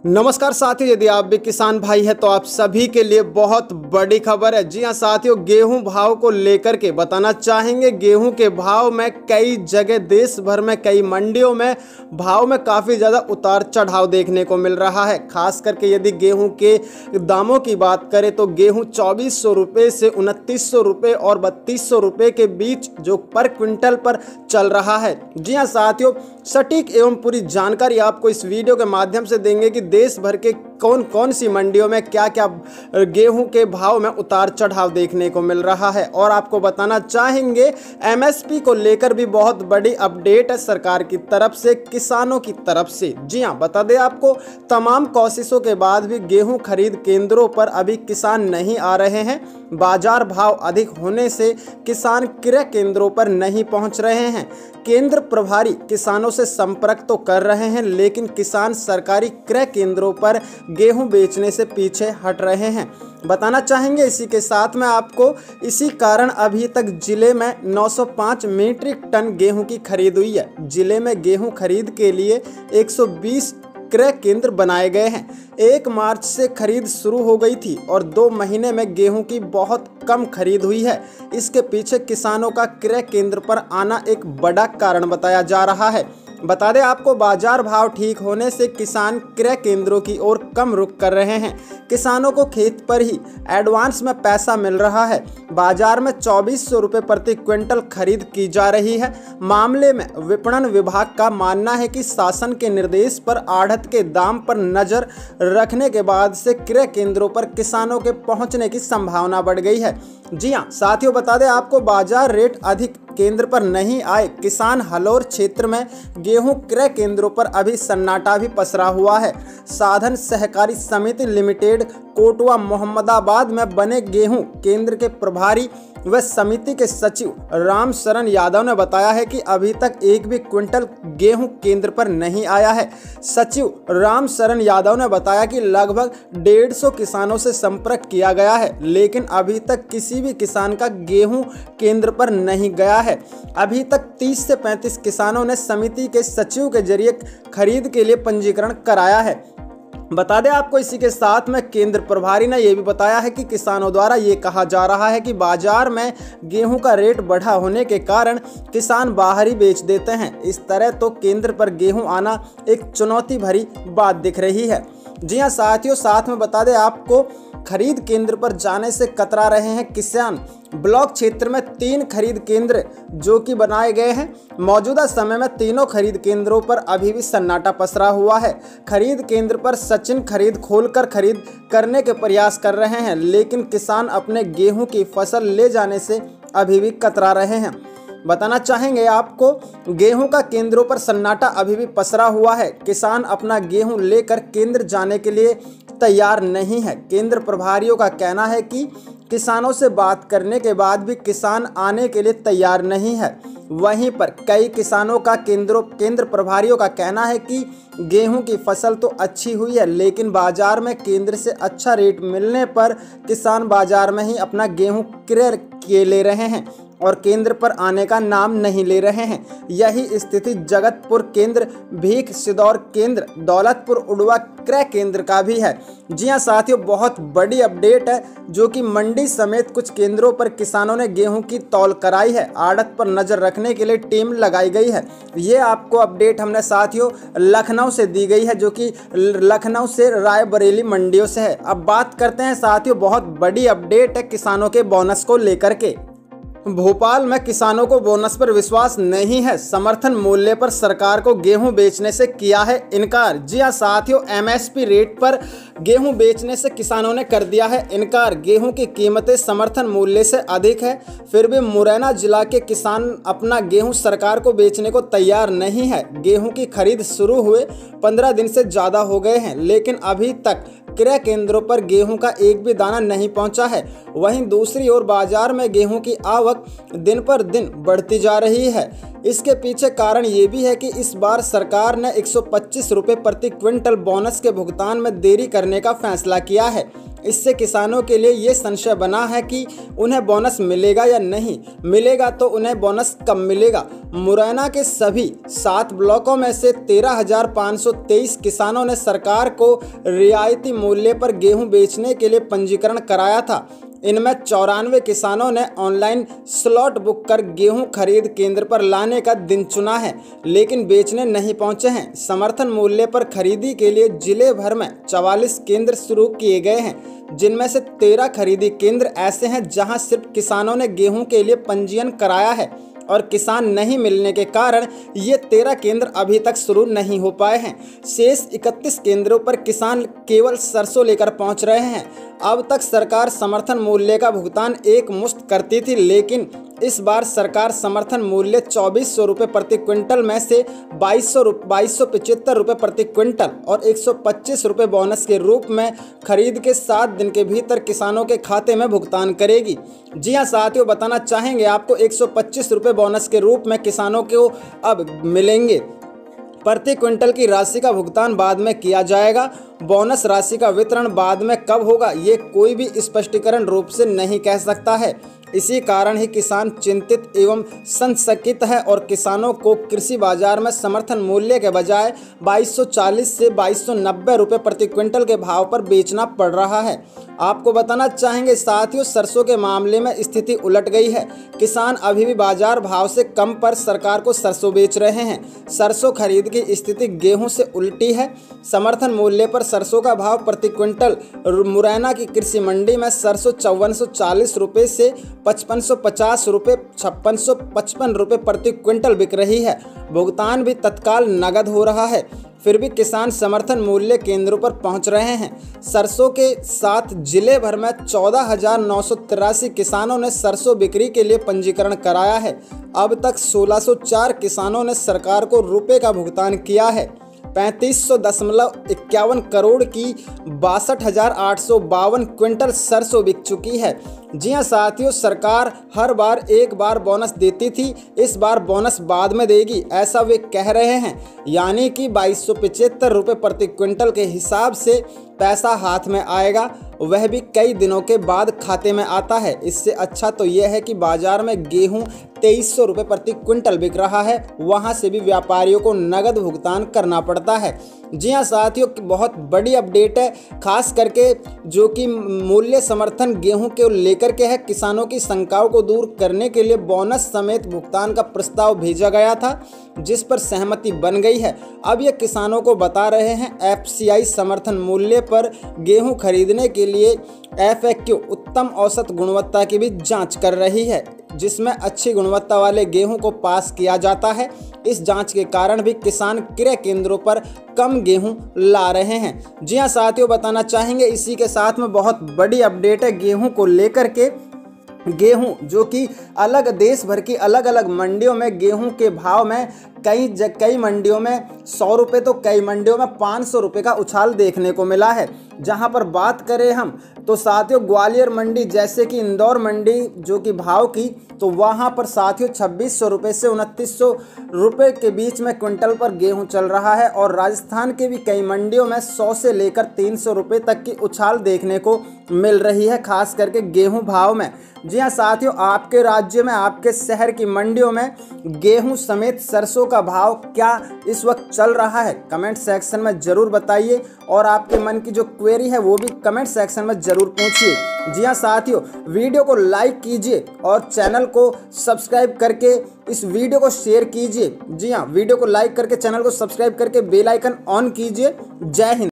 नमस्कार साथियों, यदि आप भी किसान भाई हैं तो आप सभी के लिए बहुत बड़ी खबर है। जी हां साथियों, गेहूं भाव को लेकर के बताना चाहेंगे। गेहूं के भाव में कई जगह देश भर में कई मंडियों में भाव में काफ़ी ज़्यादा उतार चढ़ाव देखने को मिल रहा है। खास करके यदि गेहूं के दामों की बात करें तो गेहूं 2400 रुपये से 2900 रुपये और 3200 रुपये के बीच जो पर क्विंटल पर चल रहा है। जी हाँ साथियों, सटीक एवं पूरी जानकारी आपको इस वीडियो के माध्यम से देंगे कि देश भर के कौन कौन सी मंडियों में क्या क्या गेहूं के भाव में उतार चढ़ाव देखने को मिल रहा है। और आपको बताना चाहेंगे एमएसपी को लेकर भी बहुत बड़ी अपडेट है सरकार की तरफ से, किसानों की तरफ से। जी हां, बता दें आपको, तमाम कोशिशों के बाद भी गेहूं खरीद केंद्रों पर अभी किसान नहीं आ रहे हैं। बाजार भाव अधिक होने से किसान क्रय केंद्रों पर नहीं पहुंच रहे हैं। केंद्र प्रभारी किसानों से संपर्क तो कर रहे हैं, लेकिन किसान सरकारी क्रय केंद्रों पर गेहूं बेचने से पीछे हट रहे हैं। बताना चाहेंगे इसी के साथ में आपको, इसी कारण अभी तक जिले में 905 मीट्रिक टन गेहूं की खरीद हुई है। जिले में गेहूं खरीद के लिए 120 क्रय केंद्र बनाए गए हैं। 1 मार्च से खरीद शुरू हो गई थी और 2 महीने में गेहूं की बहुत कम खरीद हुई है। इसके पीछे किसानों का क्रय केंद्र पर आना एक बड़ा कारण बताया जा रहा है। बता दें आपको, बाजार भाव ठीक होने से किसान क्रय केंद्रों की ओर कम रुख कर रहे हैं। किसानों को खेत पर ही एडवांस में पैसा मिल रहा है। बाजार में 2400 रुपये प्रति क्विंटल खरीद की जा रही है। मामले में विपणन विभाग का मानना है कि शासन के निर्देश पर आढ़त के दाम पर नजर रखने के बाद से क्रय केंद्रों पर किसानों के पहुंचने की संभावना बढ़ गई है। जी हाँ साथियों, बता दें आपको, बाजार रेट अधिक केंद्र पर नहीं आए। किसान हलोर क्षेत्र में गेहूं क्रय केंद्रों पर अभी सन्नाटा भी पसरा हुआ है। साधन सहकारी समिति लिमिटेड कोटवा मोहम्मदाबाद में बने गेहूं केंद्र के प्रभारी व समिति के सचिव राम शरण यादव ने बताया है कि अभी तक एक भी क्विंटल गेहूं केंद्र पर नहीं आया है। सचिव राम शरण यादव ने बताया कि लगभग 150 किसानों से संपर्क किया गया है, लेकिन अभी तक किसी भी किसान का गेहूं केंद्र पर नहीं गया है। अभी तक 30 से 35 किसानों ने समिति के सचिव के जरिए खरीद के लिए पंजीकरण कराया है। बता दें आपको, इसी के साथ में केंद्र प्रभारी ने यह भी बताया है कि किसानों द्वारा ये कहा जा रहा है कि बाजार में गेहूं का रेट बढ़ा होने के कारण किसान बाहर ही बेच देते हैं। इस तरह तो केंद्र पर गेहूं आना एक चुनौती भरी बात दिख रही है। जी हां साथियों, साथ में बता दें आपको, खरीद केंद्र पर जाने से कतरा रहे हैं किसान। ब्लॉक क्षेत्र में 3 खरीद केंद्र जो कि बनाए गए हैं। मौजूदा समय में तीनों खरीद केंद्रों पर अभी भी सन्नाटा पसरा हुआ है। खरीद केंद्र पर सचिन खरीद खोलकर खरीद करने के प्रयास कर रहे हैं, लेकिन किसान अपने गेहूं की फसल ले जाने से अभी भी कतरा रहे हैं। बताना चाहेंगे आपको, गेहूं का केंद्रों पर सन्नाटा अभी भी पसरा हुआ है। किसान अपना गेहूं लेकर केंद्र जाने के लिए तैयार नहीं है। केंद्र प्रभारियों का कहना है कि किसानों से बात करने के बाद भी किसान आने के लिए तैयार नहीं है। वहीं पर कई किसानों का केंद्र प्रभारियों का कहना है कि गेहूं की फसल तो अच्छी हुई है, लेकिन बाजार में केंद्र से अच्छा रेट मिलने पर किसान बाजार में ही अपना गेहूं क्रय किए ले रहे हैं और केंद्र पर आने का नाम नहीं ले रहे हैं। यही स्थिति जगतपुर केंद्र, भीख सिदौर केंद्र, दौलतपुर उड़वा क्रय केंद्र का भी है। जी हां साथियों, बहुत बड़ी अपडेट है जो कि मंडी समेत कुछ केंद्रों पर किसानों ने गेहूं की तौल कराई है। आड़त पर नजर रखने के लिए टीम लगाई गई है। ये आपको अपडेट हमने साथियों लखनऊ से दी गई है, जो कि लखनऊ से रायबरेली मंडियों से है। अब बात करते हैं साथियों, बहुत बड़ी अपडेट है किसानों के बोनस को लेकर के। भोपाल में किसानों को बोनस पर विश्वास नहीं है। समर्थन मूल्य पर सरकार को गेहूं बेचने से किया है इनकार। जी हां साथियों, एमएसपी रेट पर गेहूं बेचने से किसानों ने कर दिया है इनकार। गेहूं की कीमतें समर्थन मूल्य से अधिक है, फिर भी मुरैना जिला के किसान अपना गेहूं सरकार को बेचने को तैयार नहीं है। गेहूं की खरीद शुरू हुए 15 दिन से ज़्यादा हो गए हैं, लेकिन अभी तक क्रय केंद्रों पर गेहूं का एक भी दाना नहीं पहुंचा है। वहीं दूसरी ओर बाजार में गेहूं की आवक दिन पर दिन बढ़ती जा रही है। इसके पीछे कारण ये भी है कि इस बार सरकार ने 125 रुपये प्रति क्विंटल बोनस के भुगतान में देरी करने का फैसला किया है। इससे किसानों के लिए ये संशय बना है कि उन्हें बोनस मिलेगा या नहीं, मिलेगा तो उन्हें बोनस कब मिलेगा। मुरैना के सभी 7 ब्लॉकों में से 13,523 किसानों ने सरकार को रियायती मूल्य पर गेहूं बेचने के लिए पंजीकरण कराया था। इनमें 94 किसानों ने ऑनलाइन स्लॉट बुक कर गेहूं खरीद केंद्र पर लाने का दिन चुना है, लेकिन बेचने नहीं पहुंचे हैं। समर्थन मूल्य पर खरीदी के लिए जिले भर में 44 केंद्र शुरू किए गए हैं, जिनमें से 13 खरीदी केंद्र ऐसे हैं जहां सिर्फ किसानों ने गेहूं के लिए पंजीयन कराया है और किसान नहीं मिलने के कारण ये 13 केंद्र अभी तक शुरू नहीं हो पाए हैं। शेष 31 केंद्रों पर किसान केवल सरसों लेकर पहुंच रहे हैं। अब तक सरकार समर्थन मूल्य का भुगतान एक मुश्त करती थी, लेकिन इस बार सरकार समर्थन मूल्य 2400 रुपये प्रति क्विंटल में से 2275 रुपये प्रति क्विंटल और 125 रुपये बोनस के रूप में खरीद के 7 दिन के भीतर किसानों के खाते में भुगतान करेगी। जी हाँ साथियों, बताना चाहेंगे आपको 125 रुपये बोनस के रूप में किसानों को अब मिलेंगे। प्रति क्विंटल की राशि का भुगतान बाद में किया जाएगा। बोनस राशि का वितरण बाद में कब होगा, ये कोई भी स्पष्टीकरण रूप से नहीं कह सकता है। इसी कारण ही किसान चिंतित एवं संशयित है और किसानों को कृषि बाजार में समर्थन मूल्य के बजाय 2240 से 2290 रुपये प्रति क्विंटल के भाव पर बेचना पड़ रहा है। आपको बताना चाहेंगे साथियों, सरसों के मामले में स्थिति उलट गई है। किसान अभी भी बाजार भाव से कम पर सरकार को सरसों बेच रहे हैं। सरसों खरीद की स्थिति गेहूं से उल्टी है। समर्थन मूल्य पर सरसों का भाव प्रति क्विंटल मुरैना की कृषि मंडी में सरसों 5440 रुपये से 5550 रुपये 5655 रुपये प्रति क्विंटल बिक रही है। भुगतान भी तत्काल नगद हो रहा है, फिर भी किसान समर्थन मूल्य केंद्रों पर पहुंच रहे हैं। सरसों के साथ जिले भर में 14,983 किसानों ने सरसों बिक्री के लिए पंजीकरण कराया है। अब तक 1604 किसानों ने सरकार को रुपए का भुगतान किया है। 3551 करोड़ की 62,852 क्विंटल सरसों बिक चुकी है। जी हाँ साथियों, सरकार हर बार एक बार बोनस देती थी, इस बार बोनस बाद में देगी, ऐसा वे कह रहे हैं। यानी कि 2275 रुपये प्रति क्विंटल के हिसाब से पैसा हाथ में आएगा, वह भी कई दिनों के बाद खाते में आता है। इससे अच्छा तो यह है कि बाजार में गेहूं 2300 रुपये प्रति क्विंटल बिक रहा है, वहां से भी व्यापारियों को नगद भुगतान करना पड़ता है। जी हाँ साथियों, बहुत बड़ी अपडेट है, खास करके जो कि मूल्य समर्थन गेहूं के लेकर के है। किसानों की शंकाओं को दूर करने के लिए बोनस समेत भुगतान का प्रस्ताव भेजा गया था, जिस पर सहमति बन गई है। अब ये किसानों को बता रहे हैं FCI समर्थन मूल्य पर गेहूं खरीदने के लिए FAQ उत्तम औसत गुणवत्ता की भी जांच कर रही है, जिसमें अच्छी गुणवत्ता वाले गेहूं को पास किया जाता है। इस जांच के कारण भी किसान क्रय केंद्रों पर कम गेहूं ला रहे हैं। जी हाँ साथियों, बताना चाहेंगे इसी के साथ में बहुत बड़ी अपडेट है गेहूं को लेकर के। गेहूं जो कि अलग देश भर की अलग अलग मंडियों में गेहूं के भाव में कई मंडियों में 100 रुपये तो कई मंडियों में 500 रुपये का उछाल देखने को मिला है। जहां पर बात करें हम तो साथियों ग्वालियर मंडी जैसे कि इंदौर मंडी जो कि भाव की, तो वहां पर साथियों 2600 रुपये से 2900 रुपये के बीच में क्विंटल पर गेहूं चल रहा है। और राजस्थान के भी कई मंडियों में 100 से लेकर 300 रुपये तक की उछाल देखने को मिल रही है, खास करके गेहूं भाव में। जी हाँ साथियों, आपके राज्य में आपके शहर की मंडियों में गेहूं समेत सरसों का भाव क्या इस वक्त चल रहा है, कमेंट सेक्शन में ज़रूर बताइए। और आपके मन की जो क्वेरी है वो भी कमेंट सेक्शन में ज़रूर पूछिए। जी हाँ साथियों, वीडियो को लाइक कीजिए और चैनल को सब्सक्राइब करके इस वीडियो को शेयर कीजिए। जी हाँ, वीडियो को लाइक करके चैनल को सब्सक्राइब करके बेल आइकन ऑन कीजिए। जय हिंद।